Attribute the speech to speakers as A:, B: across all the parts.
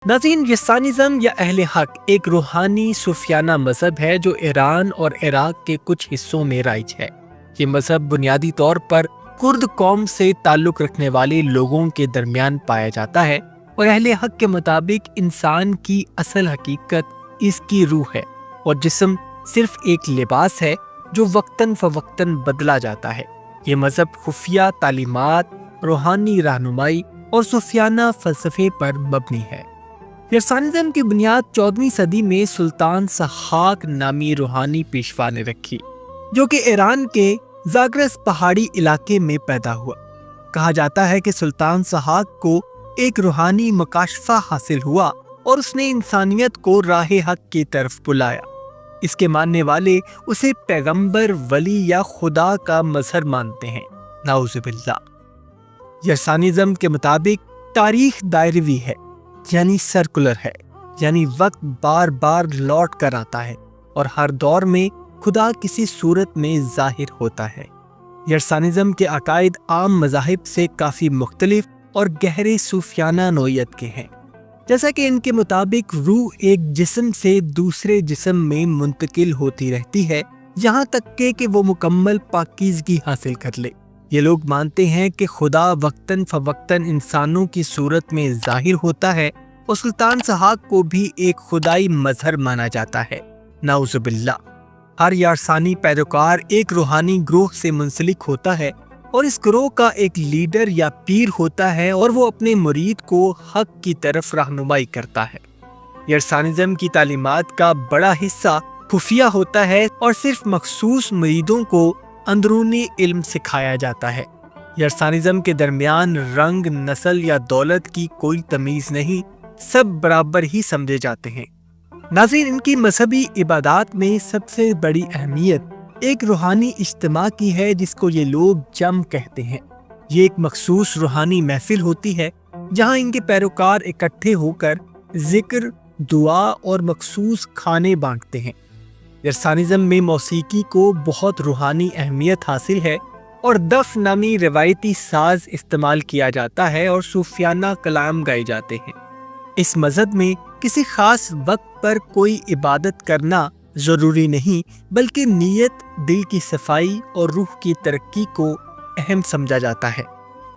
A: नाज़रीन, यसानिज़्म या अहले हक एक रूहानी सूफियाना मजहब है जो ईरान और इराक के कुछ हिस्सों में राइज है। ये मजहब बुनियादी तौर पर कुर्द कौम से ताल्लुक़ रखने वाले लोगों के दरमियान पाया जाता है और अहले हक के मुताबिक इंसान की असल हकीकत इसकी रूह है और जिस्म सिर्फ एक लिबास है जो वक्तन फ़वक्तन बदला जाता है। ये मजहब खुफिया तालीमात, रूहानी रहनुमाई और सूफियाना फ़लसफ़े पर मबनी है। यसानिज़्म की बुनियाद 14वीं सदी में सुल्तान सहाक नामी रूहानी पेशवा ने रखी, जो कि ईरान के ज़ाग्रस पहाड़ी इलाके में पैदा हुआ। कहा जाता है कि सुल्तान सहाक को एक रूहानी मकाशफा हासिल हुआ और उसने इंसानियत को राह हक की तरफ बुलाया। इसके मानने वाले उसे पैगंबर, वली या खुदा का मजहर मानते हैं। नाउज़ुबिल्लाह। यसानिज़्म के मुताबिक तारीख दायरवी है, यानी सर्कुलर है, यानी वक्त बार बार लौट कर आता है और हर दौर में खुदा किसी सूरत में जाहिर होता है। यसानिज़्म के अकायद आम मज़ाहिब से काफ़ी मुख्तलिफ और गहरे सूफियाना नोयत के हैं। जैसा कि इनके मुताबिक रूह एक जिस्म से दूसरे जिस्म में मुंतकिल होती रहती है, यहाँ तक कि वो मुकम्मल पाकीज़गी हासिल कर ले। ये लोग मानते हैं कि खुदा वक्तन फ़वक्तन इंसानों की सूरत में जाहिर होता है और सुल्तान सहाक को भी एक खुदाई मजहर माना जाता है। नाउज़ुबिल्लाह। हर यारसानी पैरोकार एक रूहानी ग्रोह से मुंसलिक होता है और इस ग्रोह का एक लीडर या पीर होता है और वो अपने मुरीद को हक की तरफ रहनुमाई करता है। यसानिज़्म की तालीमात का बड़ा हिस्सा खुफिया होता है और सिर्फ मखसूस मुरीदों को अंदरूनी इल्म सिखाया जाता है। यसानिज़्म के दरमियान रंग, नस्ल या दौलत की कोई तमीज़ नहीं, सब बराबर ही समझे जाते हैं। नाज़रीन, इनकी मजहबी इबादात में सबसे बड़ी अहमियत एक रूहानी इज्तिमा की है जिसको ये लोग जम कहते हैं। ये एक मखसूस रूहानी महफिल होती है जहाँ इनके पैरोकार इकट्ठे होकर जिक्र, दुआ और मखसूस खाने बांटते हैं। यसानिज़्म में मौसीकी को बहुत रूहानी अहमियत हासिल है और दफ नामी रिवायती साज इस्तेमाल किया जाता है और सूफियाना कलाम गाए जाते हैं। इस मजहब में किसी खास वक्त पर कोई इबादत करना ज़रूरी नहीं, बल्कि नीयत, दिल की सफाई और रूह की तरक्की को अहम समझा जाता है।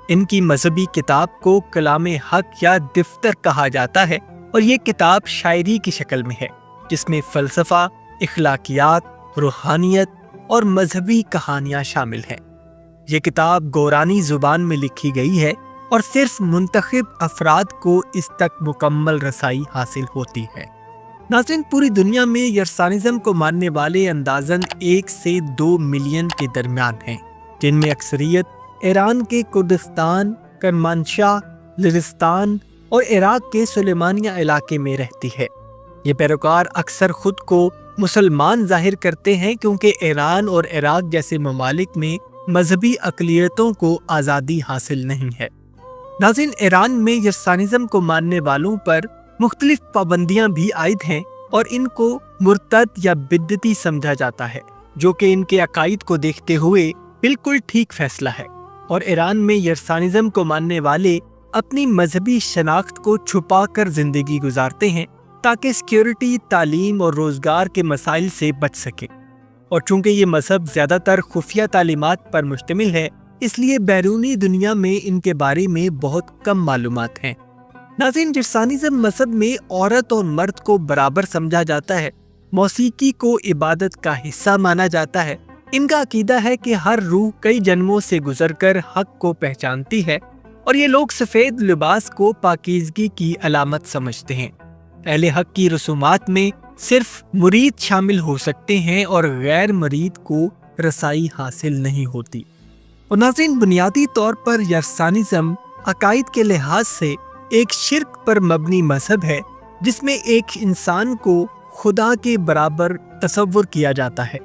A: इनकी मजहबी किताब को कलाम हक या दफ्तर कहा जाता है और ये किताब शायरी की शक्ल में है जिसमें फ़लसफ़ा, इखलाकियात, रूहानियत और मजहबी कहानियाँ शामिल हैं। ये किताब गोरानी ज़ुबान में लिखी गई है और सिर्फ मुंतखब अफराद को इस तक मुकम्मल रसाई हासिल होती है। नाज़रीन, पूरी दुनिया में यसानिज़्म को मानने वाले अंदाज़न 1 से 2 मिलियन के दरमियान हैं, जिनमें अक्सरियत ईरान के कुर्दिस्तान, करमानशाह, लिरिस्तान और इराक के सुलेमानिया इलाके में रहती है। ये पैरोकार अक्सर खुद को मुसलमान जाहिर करते हैं क्योंकि ईरान और इराक जैसे ममालिक में मजहबी अक़लियतों को आज़ादी हासिल नहीं है। नाज़रीन, ईरान में यसानिज़्म को मानने वालों पर मुख्तलिफ पाबंदियां भी आयद हैं और इनको मुर्तद या बिद्दती समझा जाता है, जो कि इनके अकायद को देखते हुए बिल्कुल ठीक फैसला है। और ईरान में यसानिज़्म को मानने वाले अपनी मजहबी शनाख्त को छुपा कर जिंदगी गुजारते हैं ताकि सिक्योरिटी, तालीम और रोज़गार के मसाइल से बच सके। और चूंकि ये मजहब ज़्यादातर खुफिया तालीमात पर मुश्तमिल है, इसलिए बैरूनी दुनिया में इनके बारे में बहुत कम मालूमात हैं। नाज़रीन, यसानिज़्म मजहब में औरत और मर्द को बराबर समझा जाता है। मौसीकी को इबादत का हिस्सा माना जाता है। इनका अकीदा है कि हर रूह कई जन्मों से गुजरकर हक को पहचानती है और ये लोग सफ़ेद लिबास को पाकीज़गी की अलामत समझते हैं। अहले हक की रसूमात में सिर्फ मुरीद शामिल हो सकते हैं और गैर मुरीद को रसाई हासिल नहीं होती। और नाज़रीन, बुनियादी तौर पर यसानिज़्म अकायद के लिहाज से एक शिर्क पर मबनी मजहब है जिसमें एक इंसान को खुदा के बराबर तसव्वुर किया जाता है।